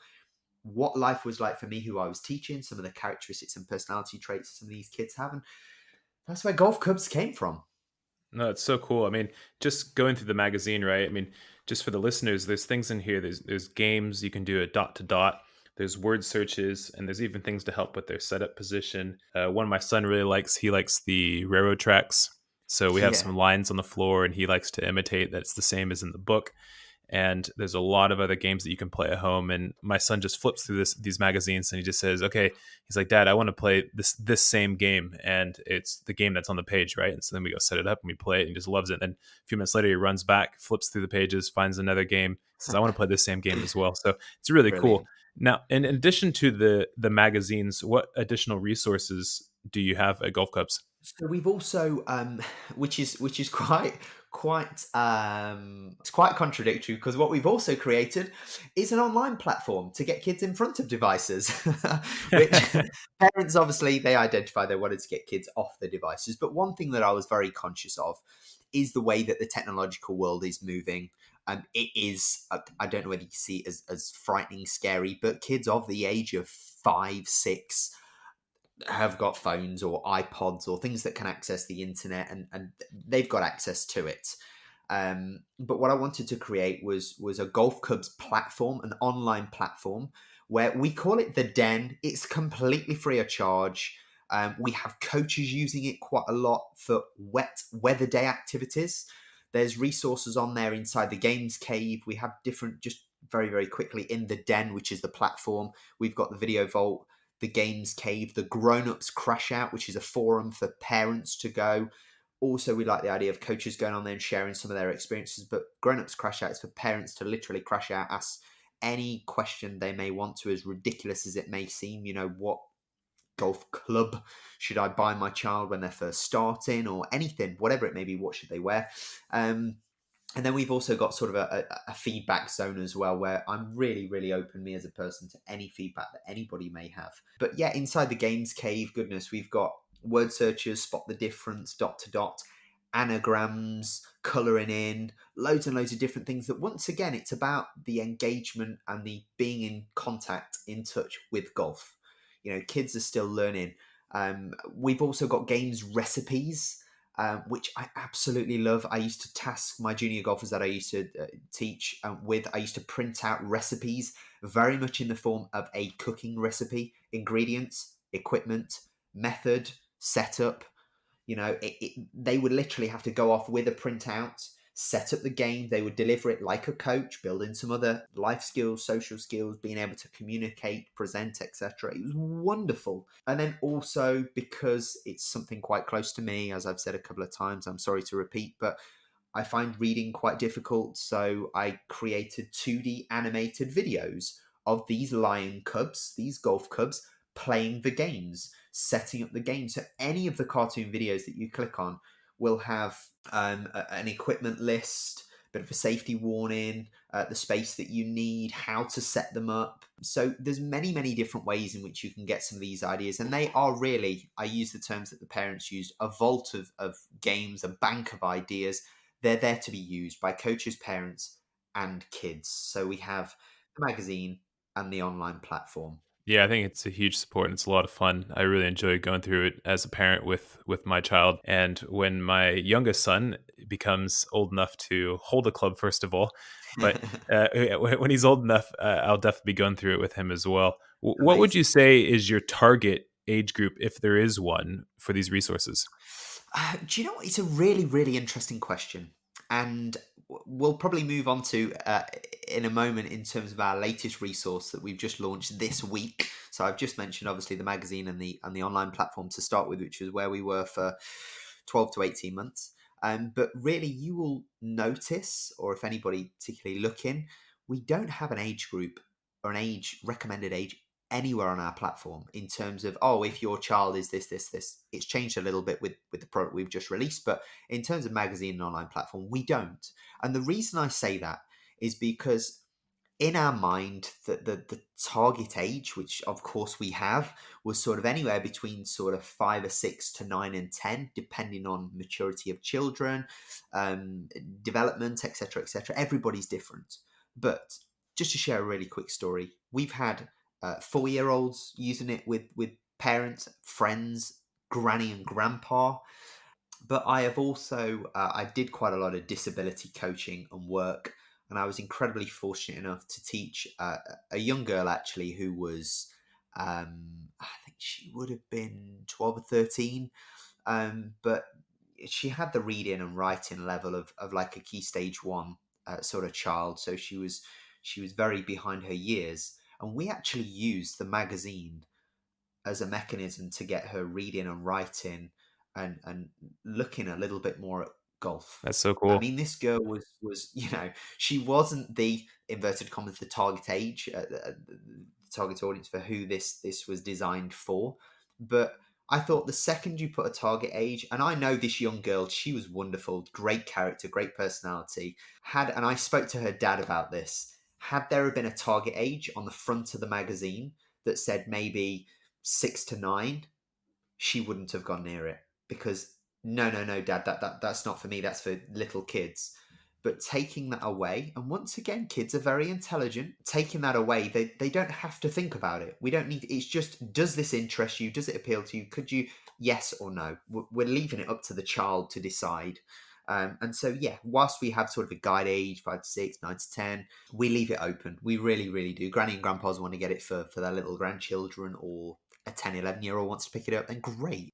what life was like for me, who I was teaching, some of the characteristics and personality traits some of these kids have, and that's where golf clubs came from. No, it's so cool. I mean, just going through the magazine, right? I mean, just for the listeners, there's things in here. There's games you can do a dot to dot. There's word searches, and there's even things to help with their setup position. One my son really likes. He likes the railroad tracks. So we have Yeah. some lines on the floor, and he likes to imitate. That's the same as in the book. And there's a lot of other games that you can play at home. And my son just flips through these magazines, and he just says, okay, he's like, Dad, I want to play this same game, and it's the game that's on the page, right? And so then we go set it up and we play it, and he just loves it. And a few minutes later he runs back, flips through the pages, finds another game, says, I want to play this same game as well. So it's really cool. Brilliant. Now, in addition to the magazines, what additional resources do you have at golf clubs? So we've also, which is it's quite contradictory, because what we've also created is an online platform to get kids in front of devices, which parents obviously they identify they wanted to get kids off the devices. But one thing that I was very conscious of is the way that the technological world is moving. It is, I don't know whether you see it as frightening, scary, but kids of the age of 5, 6 have got phones or iPods or things that can access the internet, and they've got access to it. But what I wanted to create was a golf clubs platform, an online platform where we call it the Den. It's completely free of charge. We have coaches using it quite a lot for wet weather day activities. There's resources on there inside the games cave. We have different, just very, very quickly, in the Den, which is the platform. We've got the video vault, the games cave, the grown-ups crash out, which is a forum for parents to go. Also, we like the idea of coaches going on there and sharing some of their experiences, but grown-ups crash out is for parents to literally crash out, ask any question they may want to, as ridiculous as it may seem. What golf club should I buy my child when they're first starting, or anything, whatever it may be, what should they wear? And then we've also got sort of a feedback zone as well, where I'm really, really open, me as a person, to any feedback that anybody may have. But yeah, inside the games cave, goodness, we've got word searches, spot the difference, dot to dot, anagrams, colouring in, loads and loads of different things that, once again, it's about the engagement and the being in contact, in touch with golf. Kids are still learning. We've also got games recipes, which I absolutely love. I used to task my junior golfers that I used to teach with. I used to print out recipes, very much in the form of a cooking recipe: ingredients, equipment, method, setup. They would literally have to go off with a printout, set up the game. They would deliver it like a coach, build in some other life skills, social skills, being able to communicate, present, etc. It was wonderful. And then also, because it's something quite close to me, as I've said a couple of times, I'm sorry to repeat, but I find reading quite difficult. So I created 2D animated videos of these lion cubs, these golf cubs, playing the games, setting up the game. So any of the cartoon videos that you click on will have an equipment list, a bit of a safety warning, the space that you need, how to set them up. So there's many, many different ways in which you can get some of these ideas. And they are really, I use the terms that the parents used, a vault of games, a bank of ideas. They're there to be used by coaches, parents, and kids. So we have the magazine and the online platform. Yeah, I think it's a huge support and it's a lot of fun. I really enjoy going through it as a parent with my child. And when my youngest son becomes old enough to hold a club, first of all, but when he's old enough, I'll definitely be going through it with him as well. What would Amazing. you say is your target age group, if there is one, for these resources? Do you know what? It's a really, really interesting question. And we'll probably move on to in a moment, in terms of our latest resource that we've just launched this week. So I've just mentioned, obviously, the magazine and the online platform to start with, which is where we were for 12 to 18 months. But really, you will notice, or if anybody particularly looking, we don't have an age group or an age recommended age anywhere on our platform in terms of, oh, if your child is this. It's changed a little bit with the product we've just released, but in terms of magazine and online platform, we don't. And the reason I say that is because in our mind, the target age, which of course we have, was sort of anywhere between sort of 5 or 6 to 9 and 10, depending on maturity of children, um, development, etc., etc. Everybody's different. But just to share a really quick story, we've had 4-year-olds using it with parents, friends, granny and grandpa. But I have also I did quite a lot of disability coaching and work, and I was incredibly fortunate enough to teach a young girl actually who was I think she would have been 12 or 13, but she had the reading and writing level of like a key stage one sort of child, so she was very behind her years, and we actually used the magazine as a mechanism to get her reading and writing and looking a little bit more at golf. That's so I cool. mean, this girl was she wasn't the inverted commas the target age, the target audience for who this was designed for, but I thought the second you put a target age, and I know this young girl, she was wonderful, great character, great personality. And I spoke to her dad about this. Had there been a target age on the front of the magazine that said maybe 6 to 9, she wouldn't have gone near it because no, no, no, Dad, that's not for me. That's for little kids. But taking that away, and once again, kids are very intelligent. Taking that away, they don't have to think about it. We don't need. It's just, does this interest you? Does it appeal to you? Could you, yes or no? We're leaving it up to the child to decide. And so, yeah, whilst we have sort of a guide age, 5 to 6, 9 to 10, we leave it open. We really, really do. Granny and grandpas want to get it for their little grandchildren, or a 10, 11-year-old wants to pick it up, then great.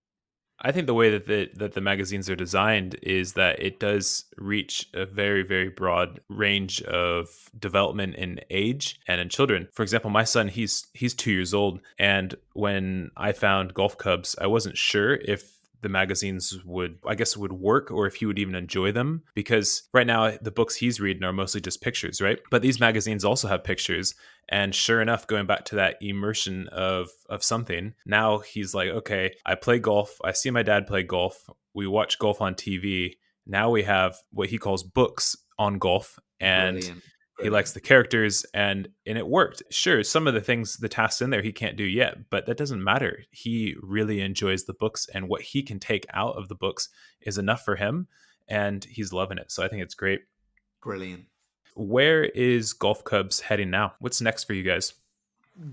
I think the way that the magazines are designed is that it does reach a very, very broad range of development in age and in children. For example, my son, he's 2 years old, and when I found Golf Cubs, I wasn't sure if the magazines would, I guess, would work or if he would even enjoy them, because right now the books he's reading are mostly just pictures, right? But these magazines also have pictures, and sure enough, going back to that immersion of something, now he's like, okay, I play golf. I see my dad play golf. We watch golf on TV. Now we have what he calls books on golf, and Brilliant. he likes Brilliant. the characters, and it worked. Sure, some of the things, the tasks in there he can't do yet, but that doesn't matter. He really enjoys the books, and what he can take out of the books is enough for him, and he's loving it. So I think it's great. Brilliant. Where is Golf Cubs heading now? What's next for you guys?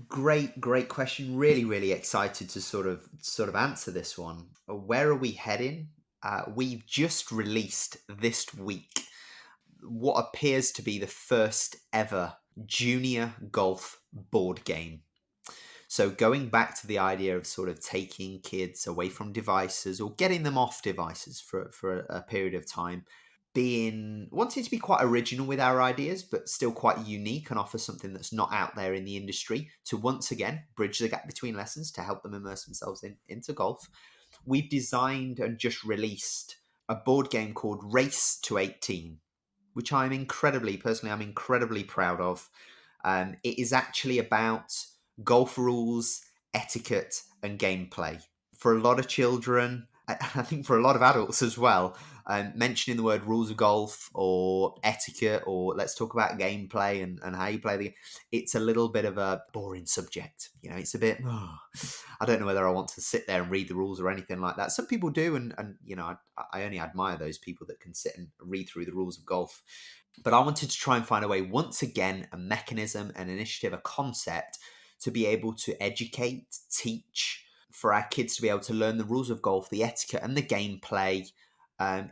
Great question. Really, really excited to sort of answer this one. Where are we heading? We've just released this week what appears to be the first ever junior golf board game. So going back to the idea of sort of taking kids away from devices or getting them off devices for a period of time, being wanting to be quite original with our ideas, but still quite unique and offer something that's not out there in the industry to once again bridge the gap between lessons to help them immerse themselves into golf. We've designed and just released a board game called Race to 18, which I'm incredibly proud of. It is actually about golf rules, etiquette, and gameplay. For a lot of children, I think for a lot of adults as well, mentioning the word rules of golf or etiquette or let's talk about gameplay and how you play the game, it's a little bit of a boring subject. It's a bit, I don't know whether I want to sit there and read the rules or anything like that. Some people do, and I only admire those people that can sit and read through the rules of golf. But I wanted to try and find a way, once again, a mechanism, an initiative, a concept to be able to educate, teach, for our kids to be able to learn the rules of golf, the etiquette, and the gameplay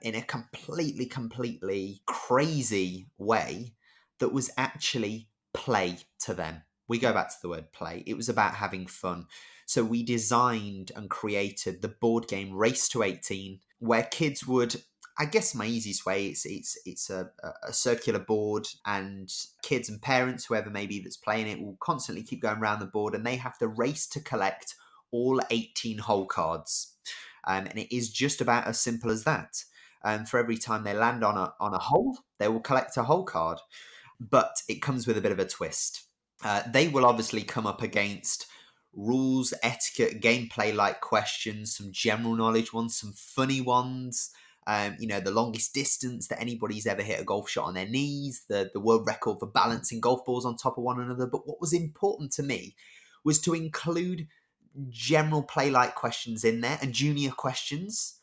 in a completely crazy way that was actually play to them. We go back to the word play. It was about having fun. So we designed and created the board game Race to 18, where kids would, I guess my easiest way, it's a circular board, and kids and parents, whoever maybe that's playing it, will constantly keep going around the board, and they have to race to collect all 18 hole cards. And it is just about as simple as that. And for every time they land on a hole, they will collect a hole card. But it comes with a bit of a twist. They will obviously come up against rules, etiquette, gameplay like questions, some general knowledge ones, some funny ones. The longest distance that anybody's ever hit a golf shot on their knees, the world record for balancing golf balls on top of one another. But what was important to me was to include general play like questions in there and junior questions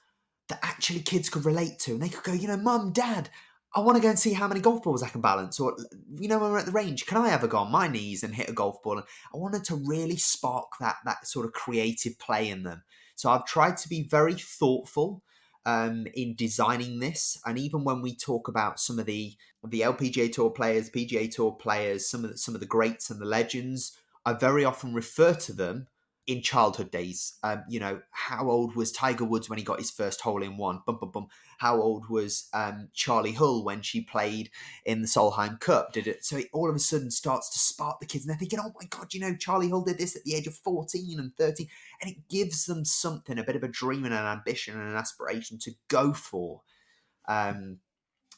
that actually kids could relate to. And they could go, Mum, Dad, I want to go and see how many golf balls I can balance. Or, when we're at the range, can I ever go on my knees and hit a golf ball? And I wanted to really spark that sort of creative play in them. So I've tried to be very thoughtful in designing this. And even when we talk about some of the LPGA Tour players, PGA Tour players, some of the greats and the legends, I very often refer to them in childhood days. How old was Tiger Woods when he got his first hole in one? Bum, bum, bum. How old was Charlie Hull when she played in the Solheim Cup? Did it? So it all of a sudden starts to spark the kids, and they're thinking, "Oh my God, Charlie Hull did this at the age of 14 and 13," and it gives them something, a bit of a dream and an ambition and an aspiration to go for.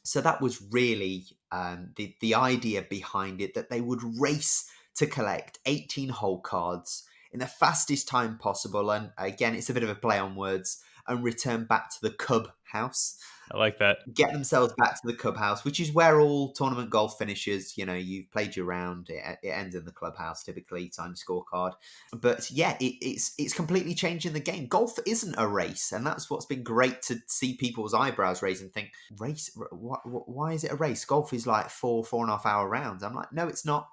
So that was really the idea behind it, that they would race to collect 18 hole cards in the fastest time possible. And again, it's a bit of a play on words, and return back to the Cub House. I like that. Get themselves back to the Cub House, which is where all tournament golf finishes. You've played your round. It ends in the clubhouse, typically, time scorecard. But yeah, it's completely changing the game. Golf isn't a race, and that's what's been great to see people's eyebrows raise and think, race? Why is it a race? Golf is like 4.5 hour rounds. I'm like, no, it's not.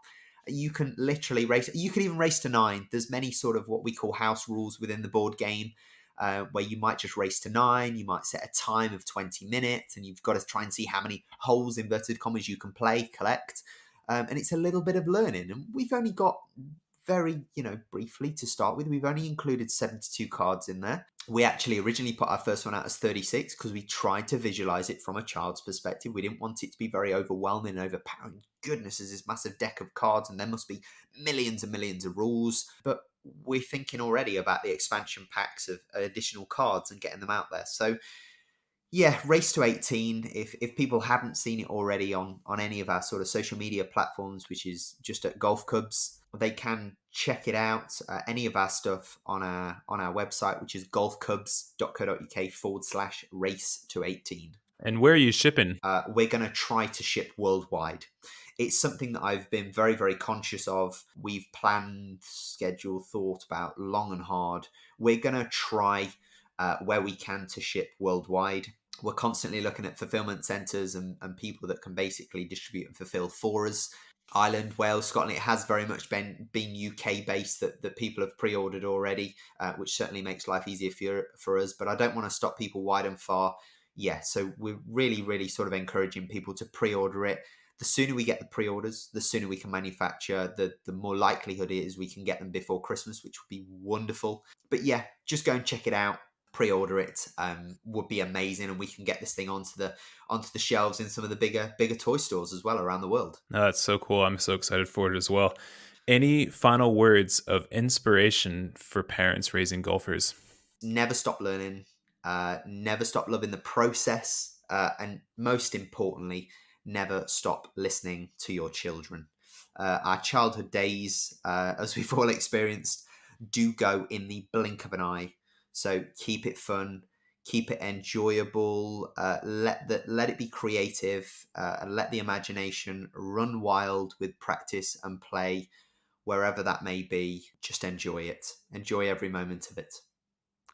You can literally race. You can even race to 9. There's many sort of what we call house rules within the board game, where you might just race to 9. You might set a time of 20 minutes, and you've got to try and see how many holes, inverted commas, you can collect. And it's a little bit of learning. And we've only got very, briefly to start with, we've only included 72 cards in there. We actually originally put our first one out as 36 because we tried to visualize it from a child's perspective. We didn't want it to be very overwhelming and overpowering. Goodness, there's this massive deck of cards and there must be millions and millions of rules. But we're thinking already about the expansion packs of additional cards and getting them out there. So yeah, race to 18. If people haven't seen it already on any of our sort of social media platforms, which is just at Golf Cubs, they can check it out. Any of our stuff on our website, which is golfcubs.co.uk/race to 18. And where are you shipping? We're going to try to ship worldwide. It's something that I've been very, very conscious of. We've planned, scheduled, thought about long and hard. We're going to try where we can to ship worldwide. We're constantly looking at fulfillment centres and people that can basically distribute and fulfill for us. Ireland, Wales, Scotland, it has very much been UK based that people have pre-ordered already, which certainly makes life easier for us. But I don't want to stop people wide and far. Yeah, so we're really, really sort of encouraging people to pre-order it. The sooner we get the pre-orders, the sooner we can manufacture, the more likelihood it is we can get them before Christmas, which would be wonderful. But yeah, just go and check it out. Pre-order it would be amazing, and we can get this thing onto the shelves in some of the bigger toy stores as well around the world. No, that's so cool. I'm so excited for it as well. Any final words of inspiration for parents raising golfers? Never stop learning, never stop loving the process, and most importantly, never stop listening to your children. Our childhood days, as we've all experienced, do go in the blink of an eye. So keep it fun, keep it enjoyable, let it be creative, and let the imagination run wild with practice and play, wherever that may be. Just enjoy it. Enjoy every moment of it.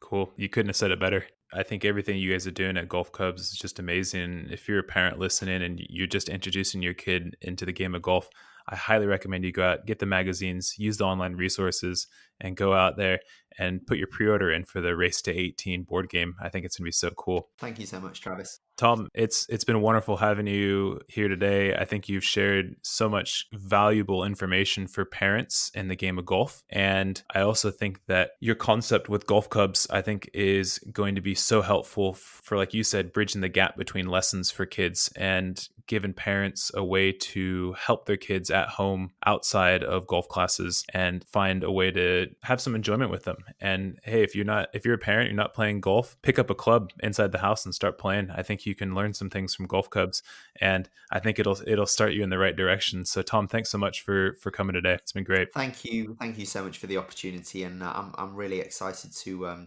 Cool. You couldn't have said it better. I think everything you guys are doing at Golf Cubs is just amazing. If you're a parent listening and you're just introducing your kid into the game of golf, I highly recommend you go out, get the magazines, use the online resources, and go out there and put your pre-order in for the Race to 18 board game. I think it's going to be so cool. Thank you so much, Travis. Tom, it's been wonderful having you here today. I think you've shared so much valuable information for parents in the game of golf. And I also think that your concept with Golf Cubs, I think, is going to be so helpful for, like you said, bridging the gap between lessons for kids and giving parents a way to help their kids at home outside of golf classes and find a way to have some enjoyment with them. And hey, if you're a parent, you're not playing golf, pick up a club inside the house and start playing. I think you can learn some things from golf clubs, and I think it'll start you in the right direction. So Tom, thanks so much for coming today. It's been great. Thank you so much for the opportunity, and I'm really excited to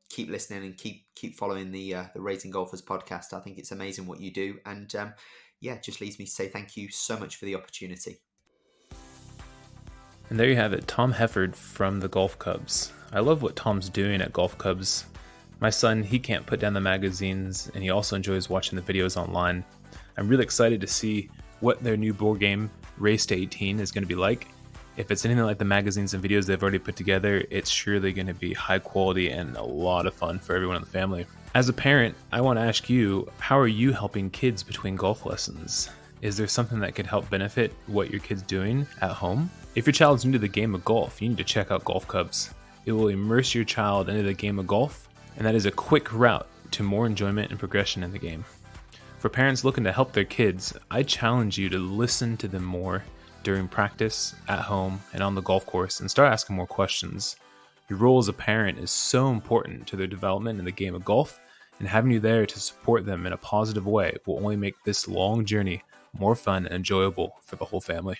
keep listening and keep following the Raising Golfers podcast. I think it's amazing what you do, and yeah, it just leaves me to say thank you so much for the opportunity. And there you have it, Tom Hefford from the Golf Cubs. I love what Tom's doing at Golf Cubs. My son, he can't put down the magazines, and he also enjoys watching the videos online. I'm really excited to see what their new board game, Race to 18, is going to be like. If it's anything like the magazines and videos they've already put together, it's surely going to be high quality and a lot of fun for everyone in the family. As a parent, I want to ask you, how are you helping kids between golf lessons? Is there something that could help benefit what your kid's doing at home? If your child's new to the game of golf, you need to check out Golf Cubs. It will immerse your child into the game of golf, and that is a quick route to more enjoyment and progression in the game. For parents looking to help their kids, I challenge you to listen to them more during practice, at home, and on the golf course, and start asking more questions. Your role as a parent is so important to their development in the game of golf, and having you there to support them in a positive way will only make this long journey more fun and enjoyable for the whole family.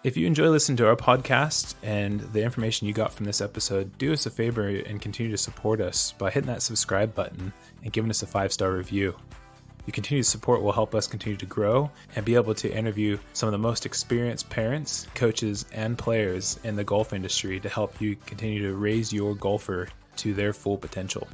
If you enjoy listening to our podcast and the information you got from this episode, do us a favor and continue to support us by hitting that subscribe button and giving us a 5-star review. Your continued support will help us continue to grow and be able to interview some of the most experienced parents, coaches, and players in the golf industry to help you continue to raise your golfer to their full potential.